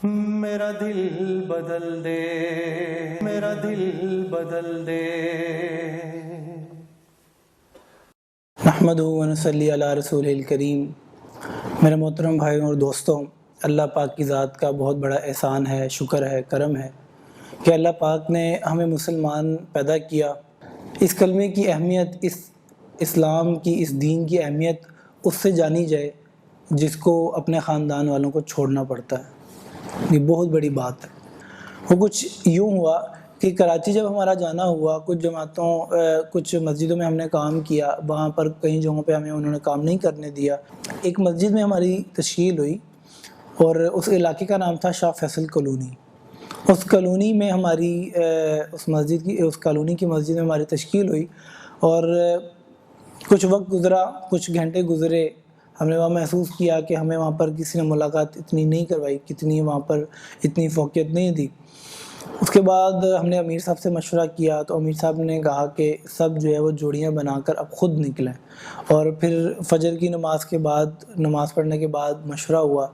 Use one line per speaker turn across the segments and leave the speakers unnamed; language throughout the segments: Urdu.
میرا دل بدل دے، میرا دل بدل دے۔
نحمدہ و نصلی علی رسول الکریم۔ میرے محترم بھائیوں اور دوستوں، اللہ پاک کی ذات کا بہت بڑا احسان ہے، شکر ہے، کرم ہے کہ اللہ پاک نے ہمیں مسلمان پیدا کیا۔ اس کلمے کی اہمیت، اس اسلام کی، اس دین کی اہمیت اس سے جانی جائے جس کو اپنے خاندان والوں کو چھوڑنا پڑتا ہے۔ یہ بہت بڑی بات ہے۔ وہ کچھ یوں ہوا کہ کراچی جب ہمارا جانا ہوا، کچھ مسجدوں میں ہم نے کام کیا، وہاں پر کئی جگہوں پہ ہمیں انہوں نے کام نہیں کرنے دیا۔ ایک مسجد میں ہماری تشکیل ہوئی اور اس علاقے کا نام تھا شاہ فیصل کالونی۔ اس کالونی میں اس کالونی کی مسجد میں ہماری تشکیل ہوئی اور کچھ وقت گزرا، کچھ گھنٹے گزرے، ہم نے وہاں محسوس کیا کہ ہمیں وہاں پر کسی نے ملاقات اتنی نہیں کروائی، کتنی وہاں پر اتنی فوقیت نہیں دی۔ اس کے بعد ہم نے امیر صاحب سے مشورہ کیا تو امیر صاحب نے کہا کہ سب جو ہے وہ جوڑیاں بنا کر اب خود نکلیں، اور پھر فجر کی نماز پڑھنے کے بعد مشورہ ہوا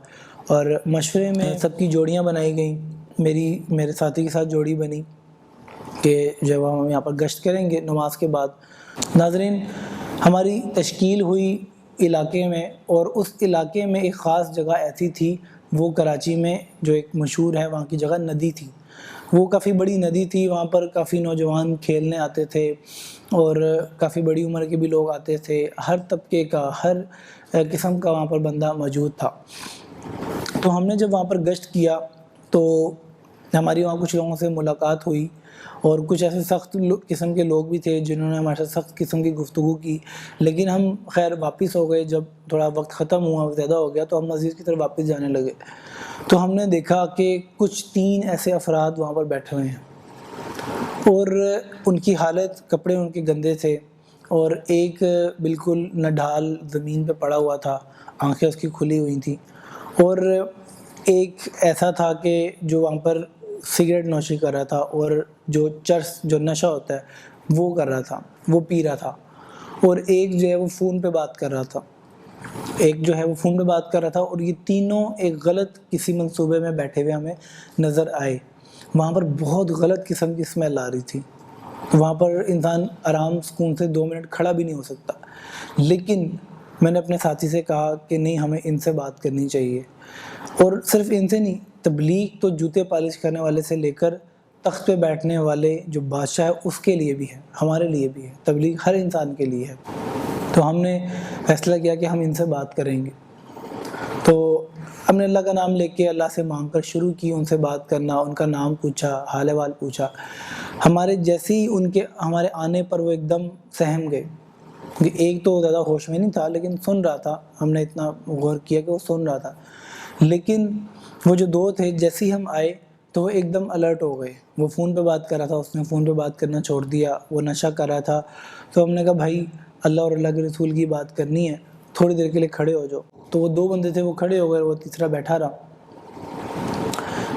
اور مشورے میں سب کی جوڑیاں بنائی گئیں۔ میرے ساتھی کے ساتھ جوڑی بنی کہ جب ہم یہاں پر گشت کریں گے نماز کے بعد۔ ناظرین، ہماری تشکیل ہوئی علاقے میں، اور اس علاقے میں ایک خاص جگہ ایسی تھی، وہ کراچی میں جو ایک مشہور ہے وہاں کی جگہ ندی تھی۔ وہ کافی بڑی ندی تھی، وہاں پر کافی نوجوان کھیلنے آتے تھے اور کافی بڑی عمر کے بھی لوگ آتے تھے، ہر طبقے کا، ہر قسم کا وہاں پر بندہ موجود تھا۔ تو ہم نے جب وہاں پر گشت کیا تو ہماری وہاں کچھ لوگوں سے ملاقات ہوئی، اور کچھ ایسے سخت قسم کے لوگ بھی تھے جنہوں نے ہمارے ساتھ سخت قسم کی گفتگو کی، لیکن ہم خیر واپس ہو گئے۔ جب تھوڑا وقت ختم ہوا، زیادہ ہو گیا، تو ہم مسجد کی طرف واپس جانے لگے تو ہم نے دیکھا کہ کچھ 3 ایسے افراد وہاں پر بیٹھے ہوئے ہیں، اور ان کی حالت، کپڑے ان کے گندے تھے، اور ایک بالکل نڈھال زمین پہ پڑا ہوا تھا، آنکھیں اس کی کھلی ہوئی تھیں، اور ایک ایسا تھا کہ جو وہاں پر سگریٹ نوشی کر رہا تھا، اور جو نشہ ہوتا ہے وہ کر رہا تھا، وہ پی رہا تھا، اور ایک جو ہے وہ فون پہ بات کر رہا تھا۔ اور یہ تینوں ایک غلط کسی منصوبے میں بیٹھے ہوئے ہمیں نظر آئے۔ وہاں پر بہت غلط قسم کی اسمیل آ رہی تھی، وہاں پر انسان آرام سکون سے 2 منٹ کھڑا بھی نہیں ہو سکتا۔ لیکن میں نے اپنے ساتھی سے کہا کہ نہیں، ہمیں ان سے بات کرنی چاہیے، اور صرف ان سے نہیں، تبلیغ تو جوتے پالش کرنے والے سے لے کر تخت پہ بیٹھنے والے جو بادشاہ ہے اس کے لیے بھی ہے، ہمارے لیے بھی ہے، تبلیغ ہر انسان کے لیے ہے۔ تو ہم نے فیصلہ کیا کہ ہم ان سے بات کریں گے۔ تو ہم نے اللہ کا نام لے کے اللہ سے مانگ کر شروع کی ان سے بات کرنا، ان کا نام پوچھا، حال احوال پوچھا۔ جیسے ہی ہمارے آنے پر وہ ایک دم سہم گئے۔ ایک تو زیادہ ہوش میں نہیں تھا لیکن سن رہا تھا، ہم نے اتنا غور کیا کہ وہ سن رہا تھا، لیکن وہ جو 2 تھے جیسے ہی ہم آئے تو وہ ایک دم الرٹ ہو گئے۔ وہ فون پہ بات کر رہا تھا، اس نے فون پہ بات کرنا چھوڑ دیا، وہ نشہ کر رہا تھا۔ تو ہم نے کہا بھائی، اللہ اور اللہ کے رسول کی بات کرنی ہے، تھوڑی دیر کے لیے کھڑے ہو جاؤ۔ تو وہ 2 بندے تھے، وہ کھڑے ہو گئے، وہ تیسرا بیٹھا رہا۔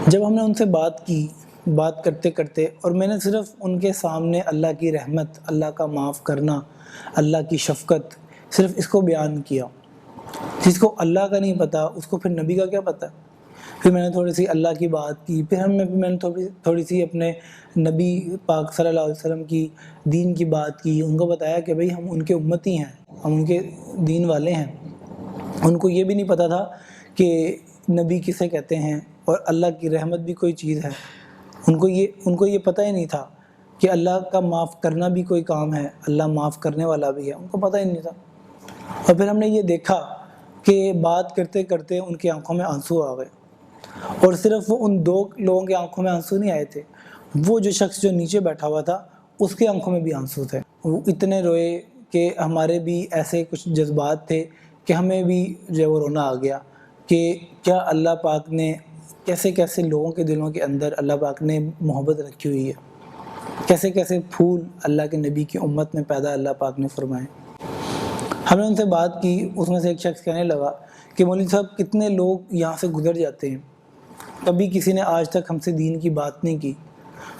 جب ہم نے ان سے بات کی، بات کرتے کرتے، اور میں نے صرف ان کے سامنے اللہ کی رحمت، اللہ کا معاف کرنا، اللہ کی شفقت، صرف اس کو بیان کیا۔ جس کو اللہ کا نہیں پتہ اس کو پھر نبی کا کیا پتہ۔ پھر میں نے تھوڑی سی اللہ کی بات کی، پھر میں نے تھوڑی سی اپنے نبی پاک صلی اللہ علیہ وسلم کی دین کی بات کی۔ ان کو بتایا کہ بھئی ہم ان کے امتی ہیں، ہم ان کے دین والے ہیں۔ ان کو یہ بھی نہیں پتہ تھا کہ نبی کسے کہتے ہیں اور اللہ کی رحمت بھی کوئی چیز ہے۔ ان کو یہ پتہ ہی نہیں تھا کہ اللہ کا معاف کرنا بھی کوئی کام ہے، اللہ معاف کرنے والا بھی ہے، ان کو پتہ ہی نہیں تھا۔ اور پھر ہم نے یہ دیکھا کہ بات کرتے کرتے ان کی آنکھوں میں آنسو آ گئے، اور صرف وہ ان 2 لوگوں کے آنکھوں میں آنسو نہیں آئے تھے، وہ جو شخص جو نیچے بیٹھا ہوا تھا اس کے آنکھوں میں بھی آنسو تھے۔ وہ اتنے روئے کہ ہمارے بھی ایسے کچھ جذبات تھے کہ ہمیں بھی جو ہے وہ رونا آ گیا کہ کیا اللہ پاک نے کیسے کیسے لوگوں کے دلوں کے اندر اللہ پاک نے محبت رکھی ہوئی ہے، کیسے کیسے پھول اللہ کے نبی کی امت میں پیدا اللہ پاک نے فرمائے۔ ہم نے ان سے بات کی، اس میں سے ایک شخص کہنے لگا کہ مولوی صاحب کتنے لوگ یہاں سے گزر جاتے ہیں، کبھی کسی نے آج تک ہم سے دین کی بات نہیں کی،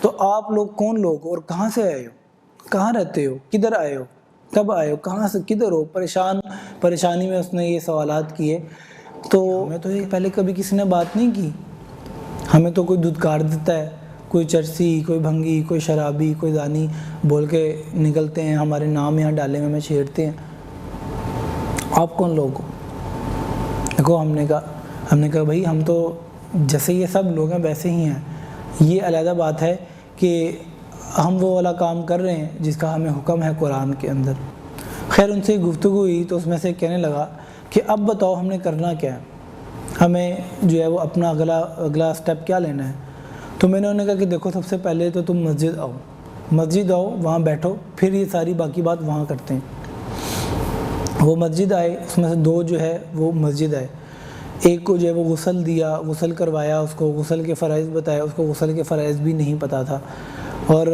تو آپ لوگ کون لوگ ہو اور کہاں سے آئے ہو، کہاں رہتے ہو، کدھر آئے ہو، کب آئے ہو، کہاں سے کدھر ہو؟ پریشانی میں اس نے یہ سوالات کیے۔ تو میں تو پہلے کبھی کسی نے بات نہیں کی، ہمیں تو کوئی دھتکار دیتا ہے، کوئی چرسی، کوئی بھنگی، کوئی شرابی، کوئی دانی بول کے نکلتے ہیں، ہمارے نام یہاں ڈالے ہوئے ہمیں چھیڑتے ہیں، آپ کون لوگ ہو؟ دیکھو ہم نے کہا بھائی ہم تو جیسے یہ سب لوگ ہیں ویسے ہی ہیں، یہ علیحدہ بات ہے کہ ہم وہ والا کام کر رہے ہیں جس کا ہمیں حکم ہے قرآن کے اندر۔ خیر ان سے گفتگو ہوئی تو اس میں سے کہنے لگا کہ اب بتاؤ ہم نے کرنا کیا ہے، ہمیں جو ہے وہ اپنا اگلا سٹیپ کیا لینا ہے۔ تو میں نے انہیں کہا کہ دیکھو سب سے پہلے تو تم مسجد آؤ، وہاں بیٹھو، پھر یہ ساری باقی بات وہاں کرتے ہیں۔ وہ مسجد آئے، اس میں سے 2 جو ہے وہ مسجد آئے، ایک کو جو ہے وہ غسل دیا، غسل کروایا، اس کو غسل کے فرائض بتایا، اس کو غسل کے فرائض بھی نہیں پتہ تھا، اور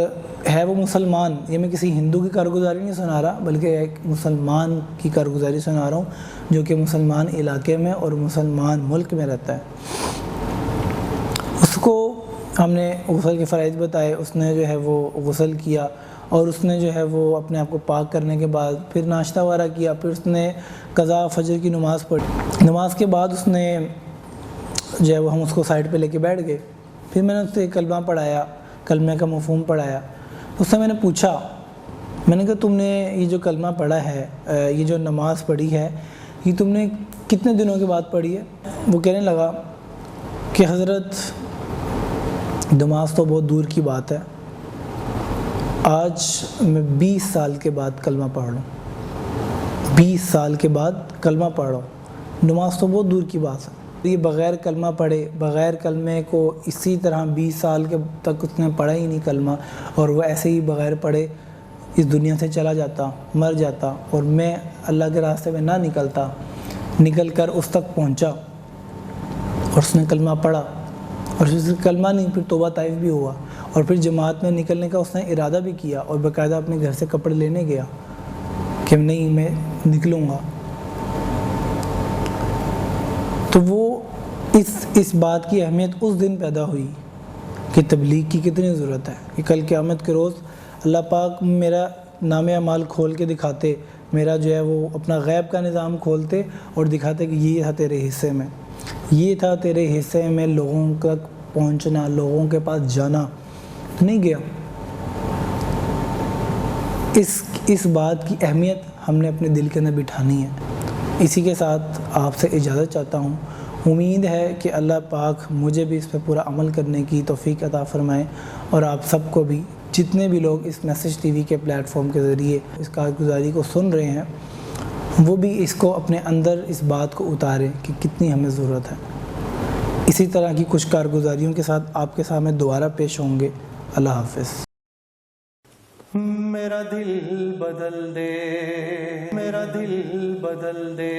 ہے وہ مسلمان۔ یہ میں کسی ہندو کی کارگزاری نہیں سنا رہا بلکہ ایک مسلمان کی کارگزاری سنا رہا ہوں جو کہ مسلمان علاقے میں اور مسلمان ملک میں رہتا ہے۔ اس کو ہم نے غسل کے فرائض بتائے، اس نے جو ہے وہ غسل کیا، اور اس نے جو ہے وہ اپنے آپ کو پاک کرنے کے بعد پھر ناشتہ وغیرہ کیا، پھر اس نے قضا فجر کی نماز پڑھی۔ نماز کے بعد اس نے جو ہے وہ ہم اس کو سائڈ پہ لے کے بیٹھ گئے، پھر میں نے اس سے کلمہ پڑھایا، کلمے کا مفہوم پڑھایا۔ اس سے میں نے پوچھا، میں نے کہا تم نے یہ جو کلمہ پڑھا ہے، یہ جو نماز پڑھی ہے، یہ تم نے کتنے دنوں کے بعد پڑھی ہے؟ وہ کہنے لگا کہ حضرت نماز تو بہت دور کی بات ہے، آج میں 20 سال کے بعد کلمہ پڑھ رہا ہوں، 20 سال کے بعد کلمہ پڑھ رہا ہوں، نماز تو بہت دور کی بات ہے۔ یہ بغیر کلمہ پڑھے، بغیر کلمے کو اسی طرح 20 سال کے تک اس نے پڑھا ہی نہیں کلمہ، اور وہ ایسے ہی بغیر پڑھے اس دنیا سے چلا جاتا، مر جاتا، اور میں اللہ کے راستے میں نہ نکل کر اس تک پہنچا اور اس نے کلمہ پڑھا، اور اس کلمہ نہیں پھر توبہ طائف بھی ہوا، اور پھر جماعت میں نکلنے کا اس نے ارادہ بھی کیا، اور باقاعدہ اپنے گھر سے کپڑے لینے گیا کہ نہیں میں نکلوں گا۔ تو وہ اس بات کی اہمیت اس دن پیدا ہوئی کہ تبلیغ کی کتنی ضرورت ہے، کہ کل قیامت کے روز اللہ پاک میرا نام اعمال کھول کے دکھاتے، میرا جو ہے وہ اپنا غیب کا نظام کھولتے اور دکھاتے کہ یہ تھا تیرے حصے میں، یہ تھا تیرے حصے میں لوگوں تک پہنچنا، لوگوں کے پاس جانا، نہیں گیا۔ اس بات کی اہمیت ہم نے اپنے دل کے اندر بٹھانی ہے۔ اسی کے ساتھ آپ سے اجازت چاہتا ہوں، امید ہے کہ اللہ پاک مجھے بھی اس پہ پورا عمل کرنے کی توفیق عطا فرمائے، اور آپ سب کو بھی، جتنے بھی لوگ اس میسج ٹی وی کے پلیٹ فارم کے ذریعے اس کارگزاری کو سن رہے ہیں، وہ بھی اس کو اپنے اندر اس بات کو اتاریں کہ کتنی ہمیں ضرورت ہے۔ اسی طرح کی کچھ کارگزاریوں کے ساتھ آپ کے سامنے دوبارہ پیش ہوں گے۔ اللہ حافظ۔
میرا دل بدل دے، میرا دل بدل دے۔